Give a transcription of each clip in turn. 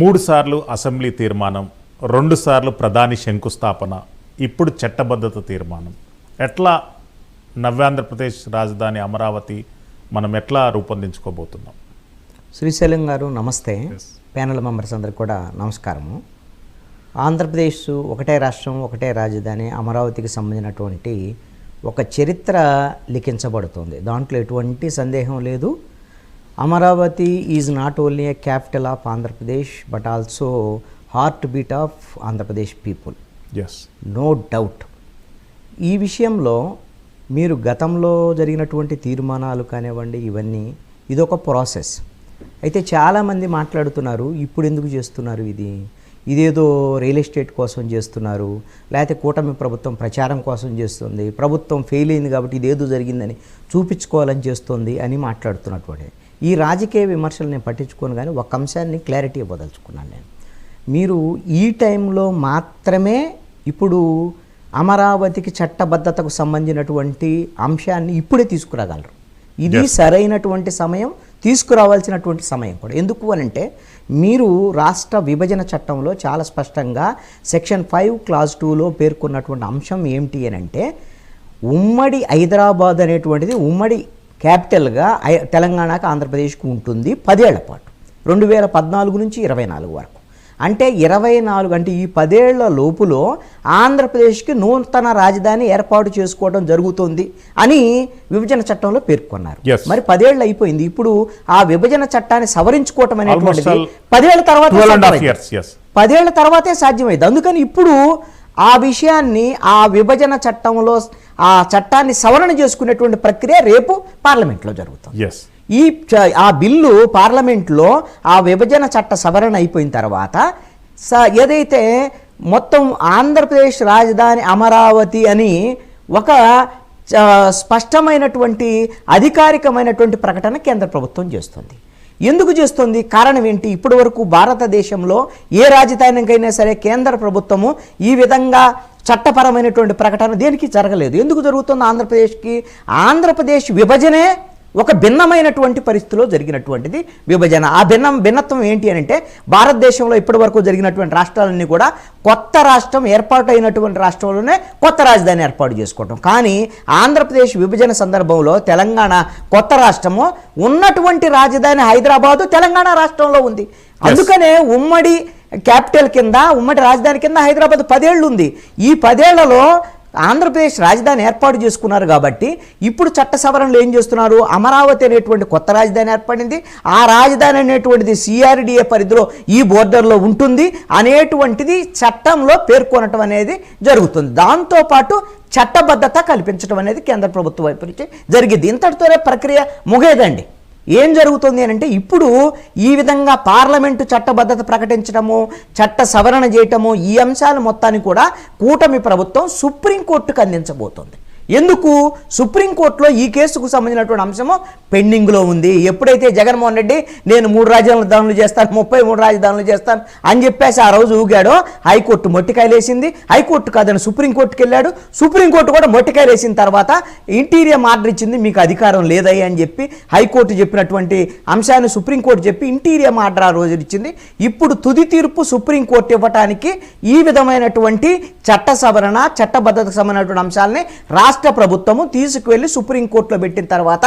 3 సార్లు అసెంబ్లీ తీర్మానం, 2 సార్లు ప్రధాని శంకుస్థాపన, ఇప్పుడు చట్టబద్ధత తీర్మానం. ఎట్లా నవ్యాంధ్రప్రదేశ్ రాజధాని అమరావతి మనం ఎట్లా రూపొందించుకోబోతున్నాం? శ్రీశైలం గారు నమస్తే. ప్యానల్ మెంబర్స్ అందరికి కూడా నమస్కారము. ఆంధ్రప్రదేశ్ ఒకటే రాష్ట్రం, ఒకటే రాజధాని అమరావతికి సంబంధించినటువంటి ఒక చరిత్ర లిఖించబడుతుంది. దాంట్లో ఎటువంటి సందేహం లేదు. Amaravati is not only a capital of Andhra Pradesh but also heart beat of Andhra Pradesh people. No doubt. ఈ విషయంలో మీరు గతంలో జరిగినటువంటి తీర్మానాలు కానివ్వండి, ఇవన్నీ ఇదొక ప్రాసెస్. అయితే చాలామంది మాట్లాడుతున్నారు, ఇప్పుడు ఎందుకు చేస్తున్నారు, ఇదేదో రియల్ ఎస్టేట్ కోసం చేస్తున్నారు, లేకపోతే కూటమి ప్రభుత్వం ప్రచారం కోసం చేస్తుంది, ప్రభుత్వం ఫెయిల్ అయింది కాబట్టి ఇదేదో జరిగిందని చూపించుకోవాలని చేస్తుంది అని మాట్లాడుతున్నటువంటి ఈ రాజకీయ విమర్శలు నేను పట్టించుకోను. కానీ ఒక అంశాన్ని క్లారిటీ ఇవ్వదలుచుకున్నాను నేను. మీరు ఈ టైంలో మాత్రమే ఇప్పుడు అమరావతికి చట్టబద్ధతకు సంబంధించినటువంటి అంశాన్ని ఇప్పుడే తీసుకురాగలరు. ఇది సరైనటువంటి సమయం, తీసుకురావాల్సినటువంటి సమయం కూడా. ఎందుకు అనంటే మీరు రాష్ట్ర విభజన చట్టంలో చాలా స్పష్టంగా సెక్షన్ 5 క్లాజ్ 2లో పేర్కొన్నటువంటి అంశం ఏమిటి అని అంటే, ఉమ్మడి హైదరాబాద్ అనేటువంటిది ఉమ్మడి క్యాపిటల్గా తెలంగాణకు ఆంధ్రప్రదేశ్కు ఉంటుంది 10 ఏళ్ల పాటు, 2014 నుంచి 24 వరకు. అంటే 24 అంటే ఈ 10 ఏళ్ల లోపులో ఆంధ్రప్రదేశ్కి నూతన రాజధాని ఏర్పాటు చేసుకోవడం జరుగుతుంది అని విభజన చట్టంలో పేర్కొన్నారు. మరి 10 ఏళ్ళు అయిపోయింది. ఇప్పుడు ఆ విభజన చట్టాన్ని సవరించుకోవటం అనేటువంటిది 10 ఏళ్ల తర్వాత 10 ఏళ్ల తర్వాతే సాధ్యమైంది. అందుకని ఇప్పుడు ఆ విషయాన్ని, ఆ విభజన చట్టంలో ఆ చట్టాన్ని సవరణ చేసుకునేటువంటి ప్రక్రియ రేపు పార్లమెంట్లో జరుగుతుంది. ఆ బిల్లు పార్లమెంట్లో ఆ విభజన చట్ట సవరణ అయిపోయిన తర్వాత ఏదైతే మొత్తం ఆంధ్రప్రదేశ్ రాజధాని అమరావతి అని ఒక స్పష్టమైనటువంటి అధికారికమైనటువంటి ప్రకటన కేంద్ర ప్రభుత్వం చేస్తుంది. ఎందుకు చేస్తుంది? కారణం ఏంటి? ఇప్పటి వరకు భారతదేశంలో ఏ రాజధానికైనా సరే కేంద్ర ప్రభుత్వము ఈ విధంగా చట్టపరమైనటువంటి ప్రకటన దేనికి జరగలేదు. ఎందుకు జరుగుతుంది? ఆంధ్రప్రదేశ్ విభజనే ఒక భిన్నమైనటువంటి పరిస్థితిలో జరిగినటువంటిది విభజన. ఆ భిన్నత్వం ఏంటి అని అంటే, భారతదేశంలో ఇప్పటి వరకు జరిగినటువంటి రాష్ట్రాలన్నీ కూడా కొత్త రాష్ట్రం ఏర్పాటు అయినటువంటి రాష్ట్రంలోనే కొత్త రాజధాని ఏర్పాటు చేసుకోవటం. కానీ ఆంధ్రప్రదేశ్ విభజన సందర్భంలో తెలంగాణ కొత్త రాష్ట్రము, ఉన్నటువంటి రాజధాని హైదరాబాదు తెలంగాణ రాష్ట్రంలో ఉంది. అందుకనే ఉమ్మడి క్యాపిటల్ కింద, ఉమ్మడి రాజధాని కింద హైదరాబాద్ 10 ఏళ్ళు ఉంది. ఈ 10 ఏళ్లలో ఆంధ్రప్రదేశ్ రాజధాని ఏర్పాటు చేసుకున్నారు కాబట్టి ఇప్పుడు చట్ట సవరణలు ఏం చేస్తున్నారు? అమరావతి అనేటువంటి కొత్త రాజధాని ఏర్పడింది, ఆ రాజధాని అనేటువంటిది CRDA పరిధిలో ఈ బోర్డర్లో ఉంటుంది అనేటువంటిది చట్టంలో పేర్కొనటం అనేది జరుగుతుంది. దాంతోపాటు చట్టబద్ధత కల్పించడం అనేది కేంద్ర ప్రభుత్వం వైపు నుంచి జరిగింది. ఇంతటితోనే ప్రక్రియ ముగేదండి. ఏం జరుగుతుంది అని అంటే, ఇప్పుడు ఈ విధంగా పార్లమెంటు చట్టబద్ధత ప్రకటించడము, చట్ట సవరణ చేయటము, ఈ అంశాలు మొత్తాన్ని కూడా కూటమి ప్రభుత్వం సుప్రీంకోర్టుకు అందించబోతోంది. ఎందుకు? సుప్రీంకోర్టులో ఈ కేసుకు సంబంధించినటువంటి అంశము పెండింగ్లో ఉంది. ఎప్పుడైతే జగన్మోహన్ రెడ్డి నేను 3 రాజధానులు చేస్తాను, 33 రాజధానులు చేస్తాను అని చెప్పేసి ఆ రోజు ఊగాడో, హైకోర్టు మొట్టికాయలేసింది. హైకోర్టు కాదని సుప్రీంకోర్టుకి వెళ్ళాడు. సుప్రీంకోర్టు కూడా మొట్టికాయలేసిన తర్వాత ఇంటీరియం ఆర్డర్ ఇచ్చింది, మీకు అధికారం లేదయ్యా అని చెప్పి హైకోర్టు చెప్పినటువంటి అంశాన్ని సుప్రీంకోర్టు చెప్పి ఇంటీరియం ఆర్డర్ ఆ రోజు ఇచ్చింది. ఇప్పుడు తుది తీర్పు సుప్రీంకోర్టు ఇవ్వటానికి ఈ విధమైనటువంటి చట్ట సవరణ, చట్టబద్ధతకు సంబంధించినటువంటి అంశాలని రాష్ట్ర ప్రభుత్వము తీసుకువెళ్ళి సుప్రీంకోర్టులో పెట్టిన తర్వాత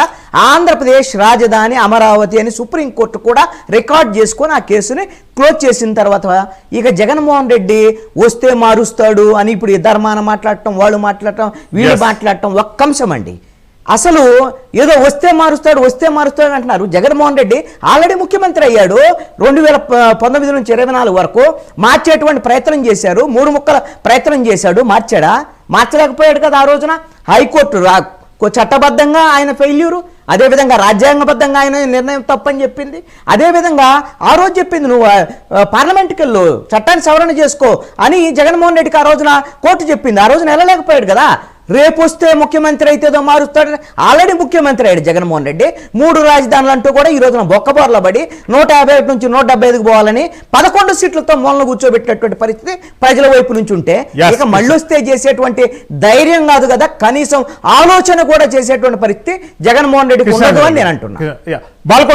ఆంధ్రప్రదేశ్ రాజధాని అమరావతి అని సుప్రీంకోర్టు కూడా రికార్డ్ చేసుకొని ఆ కేసుని క్లోజ్ చేసిన తర్వాత ఇక జగన్మోహన్ రెడ్డి వస్తే మారుస్తాడు అని ఇప్పుడు ధర్మాన మాట్లాడటం, వాళ్ళు మాట్లాడటం, వీళ్ళు మాట్లాడటం ఒక్క అంశం అండి. అసలు ఏదో వస్తే మారుస్తాడు అంటున్నారు. జగన్మోహన్ రెడ్డి ఆల్రెడీ ముఖ్యమంత్రి అయ్యాడు. 2019 నుంచి 24 వరకు మార్చేటువంటి ప్రయత్నం చేశారు. 3 ముక్కల ప్రయత్నం చేశాడు. మార్చలేకపోయాడు కదా. ఆ రోజున హైకోర్టు చట్టబద్ధంగా ఆయన ఫెయిల్యూరు, అదేవిధంగా రాజ్యాంగబద్ధంగా ఆయన నిర్ణయం తప్పని చెప్పింది. అదేవిధంగా ఆ రోజు చెప్పింది, నువ్వు పార్లమెంట్కి వెళ్ళు, చట్టాన్ని సవరణ చేసుకో అని జగన్మోహన్ రెడ్డికి ఆ రోజున కోర్టు చెప్పింది. ఆ రోజున వెళ్ళలేకపోయాడు కదా. రేపు వస్తే ముఖ్యమంత్రి అయితే ఏదో మారుస్తాడు. ఆల్రెడీ ముఖ్యమంత్రి అయ్యాడు జగన్మోహన్ రెడ్డి. 3 రాజధానులు అంటూ కూడా ఈ రోజున బొక్కబోర్ల పడి 151 నుంచి 175కు పోవాలని 11 సీట్లతో మూలన కూర్చోబెట్టినటువంటి పరిస్థితి ప్రజల వైపు నుంచి ఉంటే, ఇక మళ్ళొస్తే చేసేటువంటి ధైర్యం కాదు కదా, కనీసం ఆలోచన కూడా చేసేటువంటి పరిస్థితి జగన్మోహన్ రెడ్డికి ఉండదు అని నేను అంటున్నా.